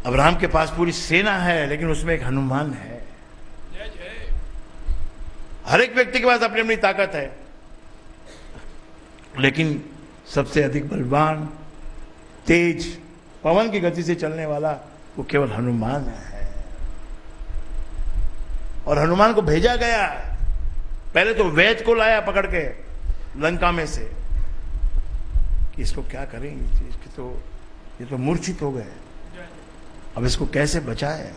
Abraham के पास पूरी सेना है, लेकिन उसमें एक हनुमान है। हर एक व्यक्ति के पास अपनी अपनी ताकत है, लेकिन सबसे अधिक बलवान, तेज, पवन की गति से चलने वाला वो केवल हनुमान है। और हनुमान को भेजा गया, पहले तो वैद को लाया पकड़ के लंका में से कि इसको क्या करेंगे, ये तो मूर्छित हो गए, अब इसको कैसे बचाए।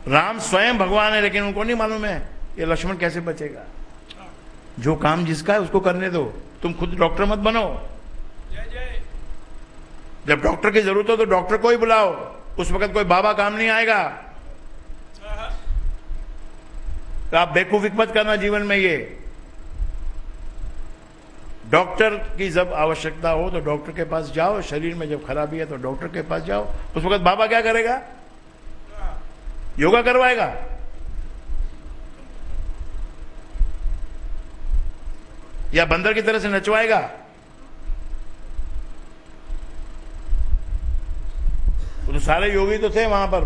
राम स्वयं भगवान है, लेकिन उनको नहीं मालूम है ये लक्ष्मण कैसे बचेगा। जो काम जिसका है उसको करने दो, तुम खुद डॉक्टर मत बनो। जब डॉक्टर की जरूरत हो तो डॉक्टर को ही बुलाओ, उस वक्त कोई बाबा काम नहीं आएगा। तो आप बेवकूफी मत करना जीवन में। ये डॉक्टर की जब आवश्यकता हो तो डॉक्टर के पास जाओ, शरीर में जब खराबी है तो डॉक्टर के पास जाओ। उस वक्त बाबा क्या करेगा? योगा करवाएगा। या बंदर की तरह से नचवाएगा। तो सारे योगी तो थे वहां पर,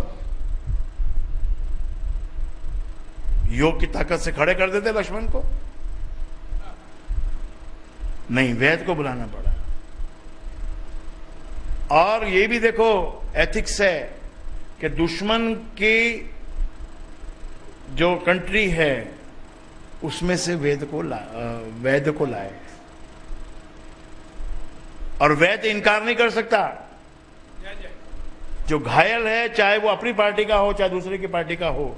योग की ताकत से खड़े कर देते लक्ष्मण को। नहीं, वैद को बुलाना पड़ा। और ये भी देखो एथिक्स है कि दुश्मन की जो कंट्री है उसमें से वैद को लाए, और वैद इनकार नहीं कर सकता। जो घायल है, चाहे वो अपनी पार्टी का हो चाहे दूसरे की पार्टी का हो,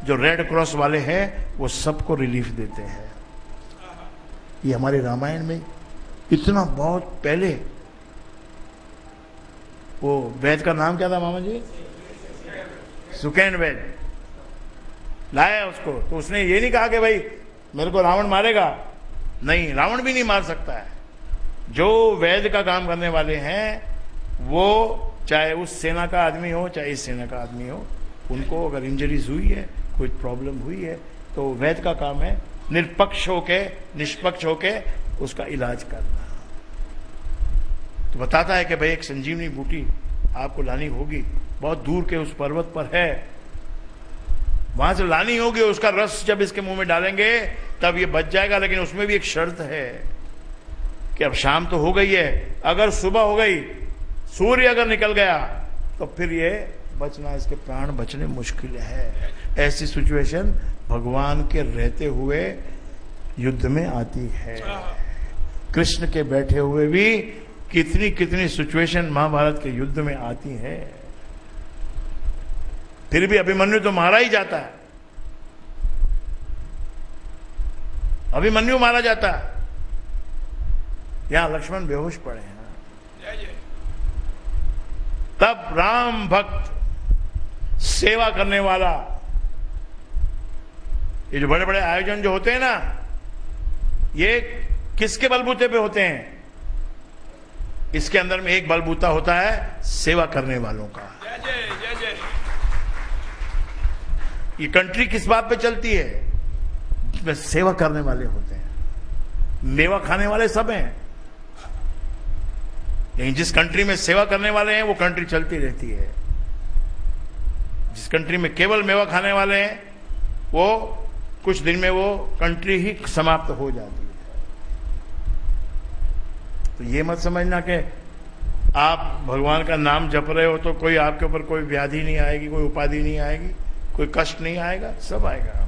जो रेड क्रॉस वाले हैं वो सबको रिलीफ देते हैं। ये हमारे रामायण में इतना बहुत पहले, वो वैद का नाम क्या था मामा जी? सुकेन वैद लाया उसको। तो उसने ये नहीं कहा कि भाई मेरे को रावण मारेगा, नहीं, रावण भी नहीं मार सकता है। जो वैद का काम करने वाले हैं वो चाहे उस सेना का आदमी हो चाहे इस सेना का आदमी हो, उनको अगर इंजरीज हुई है, कोई प्रॉब्लम हुई है, तो वैद का काम है निष्पक्ष होके उसका इलाज करना। तो बताता है कि भाई एक संजीवनी बूटी आपको लानी होगी, बहुत दूर के उस पर्वत पर है, वहां से लानी होगी। उसका रस जब इसके मुंह में डालेंगे तब ये बच जाएगा, लेकिन उसमें भी एक शर्त है कि अब शाम तो हो गई है, अगर सुबह हो गई, सूर्य अगर निकल गया तो फिर ये बचना, इसके प्राण बचने मुश्किल है। ऐसी सिचुएशन भगवान के रहते हुए युद्ध में आती है। कृष्ण के बैठे हुए भी कितनी कितनी सिचुएशन महाभारत के युद्ध में आती है। फिर भी अभिमन्यु तो मारा ही जाता है, अभिमन्यु मारा जाता है। यहां लक्ष्मण बेहोश पड़े हैं। तब राम भक्त, सेवा करने वाला, ये जो बड़े बड़े आयोजन जो होते हैं ना, ये किसके बलबूते पे होते हैं? इसके अंदर में एक बलबूता होता है सेवा करने वालों का। ये कंट्री किस बात पे चलती है? जिसमें सेवा करने वाले होते हैं। मेवा खाने वाले सब हैं, लेकिन जिस कंट्री में सेवा करने वाले हैं वो कंट्री चलती रहती है। जिस कंट्री में केवल मेवा खाने वाले हैं वो कुछ दिन में वो कंट्री ही समाप्त हो जाती है। तो ये मत समझना कि आप भगवान का नाम जप रहे हो तो कोई आपके ऊपर कोई व्याधि नहीं आएगी, कोई उपाधि नहीं आएगी, कोई कष्ट नहीं आएगा। सब आएगा,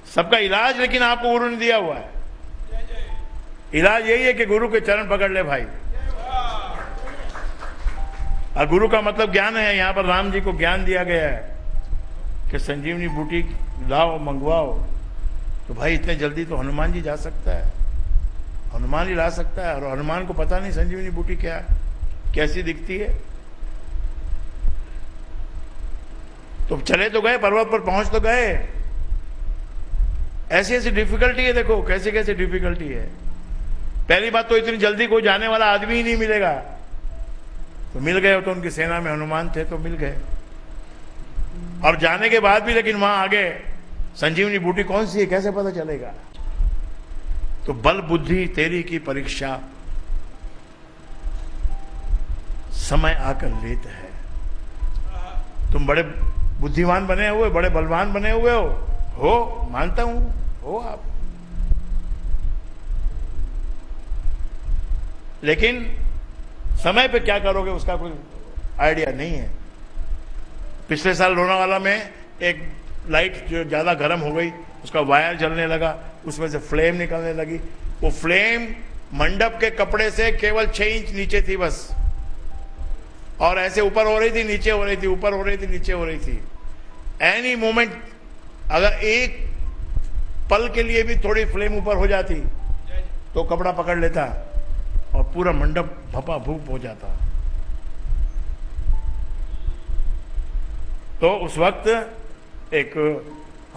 सबका इलाज लेकिन आपको गुरु ने दिया हुआ है। इलाज यही है कि गुरु के चरण पकड़ ले भाई। और गुरु का मतलब ज्ञान है। यहां पर राम जी को ज्ञान दिया गया है कि संजीवनी बूटी लाओ, मंगवाओ। तो भाई इतने जल्दी तो हनुमान जी जा सकता है, हनुमान ही ला सकता है। और हनुमान को पता नहीं संजीवनी बूटी क्या है, कैसी दिखती है। तो चले तो गए, पर्वत पर पहुंच तो गए। ऐसी ऐसी डिफिकल्टी है, देखो कैसे कैसे डिफिकल्टी है। पहली बात तो इतनी जल्दी कोई जाने वाला आदमी ही नहीं मिलेगा। तो मिल गए तो उनकी सेना में हनुमान थे तो मिल गए। और जाने के बाद भी लेकिन वहां आगे संजीवनी बूटी कौन सी है कैसे पता चलेगा? तो बल बुद्धि तेरी की परीक्षा। समय आकर लेता है। तुम बड़े बुद्धिमान बने हुए, बड़े बलवान बने हुए हो, मानता हूं, हो आप, लेकिन समय पे क्या करोगे उसका कोई आइडिया नहीं है। पिछले साल लोनावाला में एक लाइट जो ज्यादा गर्म हो गई, उसका वायर जलने लगा, उसमें से फ्लेम निकलने लगी। वो फ्लेम मंडप के कपड़े से केवल 6 इंच नीचे थी बस, और ऐसे ऊपर हो रही थी, नीचे हो रही थी, ऊपर हो रही थी, नीचे हो रही थी। एनी मोमेंट अगर एक पल के लिए भी थोड़ी फ्लेम ऊपर हो जाती तो कपड़ा पकड़ लेता और पूरा मंडप भपा भूप हो जाता। तो उस वक्त एक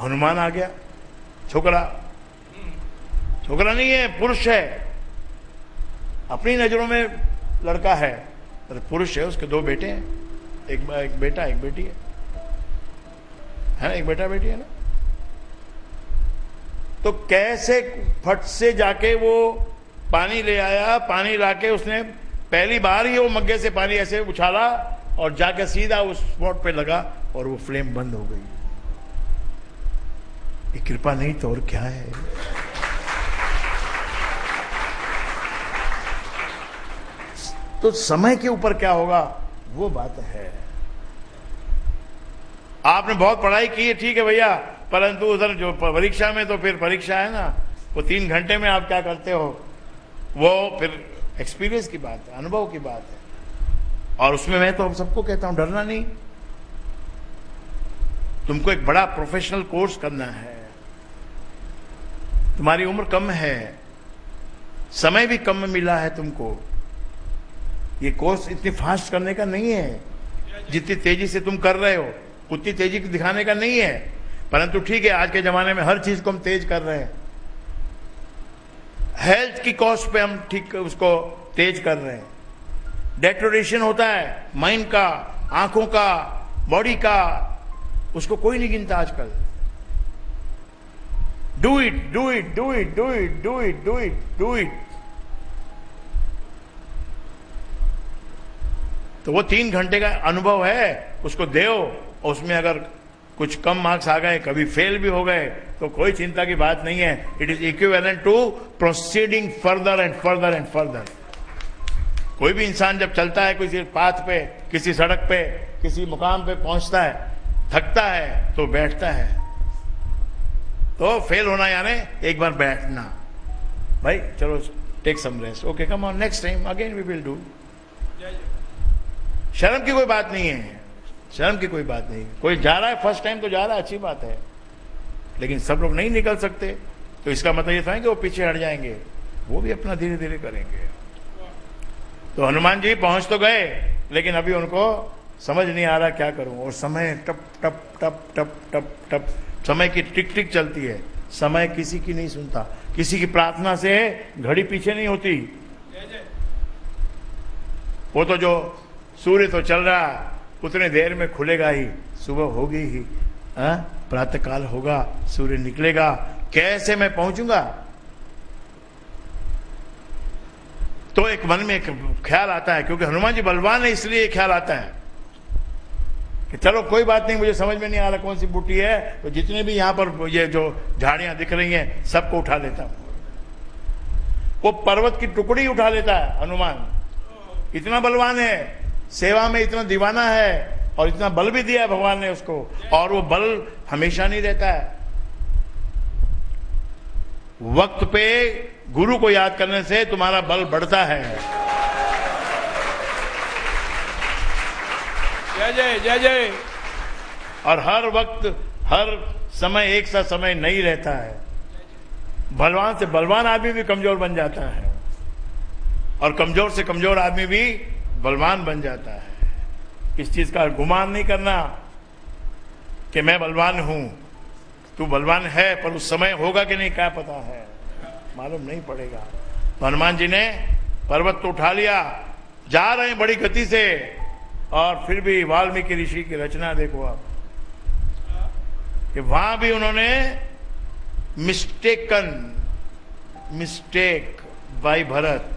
हनुमान आ गया, छोकरा नहीं है, पुरुष है, अपनी नजरों में लड़का है, पर पुरुष है। उसके 2 बेटे हैं, एक बेटा एक बेटी है ना, एक बेटा बेटी है ना। तो कैसे फट से जाके वो पानी ले आया, पानी लाके उसने पहली बार ही वो मग्गे से पानी ऐसे उछाला और जाके सीधा उस स्पॉट पे लगा और वो फ्लेम बंद हो गई। ये कृपा नहीं तो और क्या है। तो समय के ऊपर क्या होगा वो बात है। आपने बहुत पढ़ाई की है, ठीक है भैया, परंतु उधर जो परीक्षा में, तो फिर परीक्षा है ना, वो 3 घंटे में आप क्या करते हो, वो फिर एक्सपीरियंस की बात है, अनुभव की बात है। और उसमें मैं तो सबको कहता हूं, डरना नहीं। तुमको एक बड़ा प्रोफेशनल कोर्स करना है, तुम्हारी उम्र कम है, समय भी कम मिला है तुमको। ये कोर्स इतनी फास्ट करने का नहीं है, जितनी तेजी से तुम कर रहे हो उतनी तेजी दिखाने का नहीं है। परंतु ठीक है, आज के जमाने में हर चीज को हम तेज कर रहे हैं। हेल्थ की कॉस्ट पे हम ठीक उसको तेज कर रहे हैं। डेटोरेशन होता है माइंड का, आंखों का, बॉडी का, उसको कोई नहीं गिनता आजकल। Do it, do it, do it, do it, do it, do it, do it. तो वो 3 घंटे का अनुभव है, उसको दो। और उसमें अगर कुछ कम मार्क्स आ गए, कभी फेल भी हो गए, तो कोई चिंता की बात नहीं है। It is equivalent to proceeding further and further and further. कोई भी इंसान जब चलता है किसी पाथ पे, किसी सड़क पे, किसी मुकाम पे पहुंचता है, थकता है तो बैठता है। तो फेल होना यानी एक बार बैठना, भाई चलो take some rest, okay come on, next time again we will do. शर्म की कोई बात नहीं है, शर्म की कोई बात नहीं। कोई जा रहा है फर्स्ट टाइम तो जा रहा है, अच्छी बात है, लेकिन सब लोग नहीं निकल सकते, तो इसका मतलब ये था कि वो पीछे हट जाएंगे, वो भी अपना धीरे धीरे करेंगे। तो हनुमान जी पहुंच तो गए, लेकिन अभी उनको समझ नहीं आ रहा क्या करूं। और समय टप टप टप टप टप टप, समय की टिक टिक चलती है। समय किसी की नहीं सुनता, किसी की प्रार्थना से घड़ी पीछे नहीं होती। वो तो जो सूर्य तो चल रहा, उतने देर में खुलेगा ही, सुबह होगी ही, प्रातः काल होगा, सूर्य निकलेगा, कैसे मैं पहुंचूंगा। तो एक मन में एक ख्याल आता है, क्योंकि हनुमान जी बलवान है इसलिए ख्याल आता है कि चलो कोई बात नहीं, मुझे समझ में नहीं आ रहा कौन सी बूटी है, तो जितने भी यहां पर ये जो झाड़ियां दिख रही हैं सबको उठा लेता हूं। वो पर्वत की टुकड़ी उठा लेता है हनुमान, इतना बलवान है, सेवा में इतना दीवाना है, और इतना बल भी दिया है भगवान ने उसको। और वो बल हमेशा नहीं रहता है। वक्त पे गुरु को याद करने से तुम्हारा बल बढ़ता है। जय जय जय जय। और हर वक्त हर समय एक सा समय नहीं रहता है। बलवान से बलवान आदमी भी कमजोर बन जाता है, और कमजोर से कमजोर आदमी भी बलवान बन जाता है। इस चीज का गुमान नहीं करना कि मैं बलवान हूं। तू बलवान है, पर उस समय होगा कि नहीं क्या पता है, मालूम नहीं पड़ेगा। तो हनुमान जी ने पर्वत तो उठा लिया, जा रहे हैं बड़ी गति से, और फिर भी वाल्मीकि ऋषि की रचना देखो आप, कि वहां भी उन्होंने मिस्टेक बाय भरत,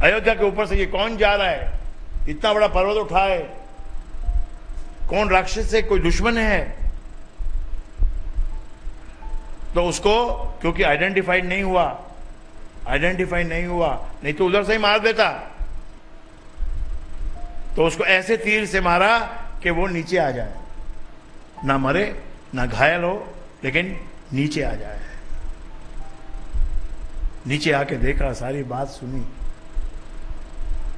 अयोध्या के ऊपर से ये कौन जा रहा है, इतना बड़ा पर्वत उठाए, कौन राक्षस है, कोई दुश्मन है? तो उसको क्योंकि आइडेंटिफाई नहीं हुआ, नहीं तो उधर से ही मार देता। तो उसको ऐसे तीर से मारा कि वो नीचे आ जाए, ना मरे ना घायल हो, लेकिन नीचे आ जाए। नीचे आके देखा, सारी बात सुनी,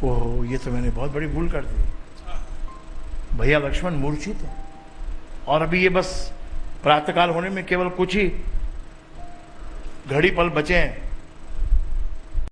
ओहो ये तो मैंने बहुत बड़ी भूल कर दी। भैया लक्ष्मण मूर्छित है और अभी ये बस प्रातःकाल होने में केवल कुछ ही घड़ी पल बचे हैं।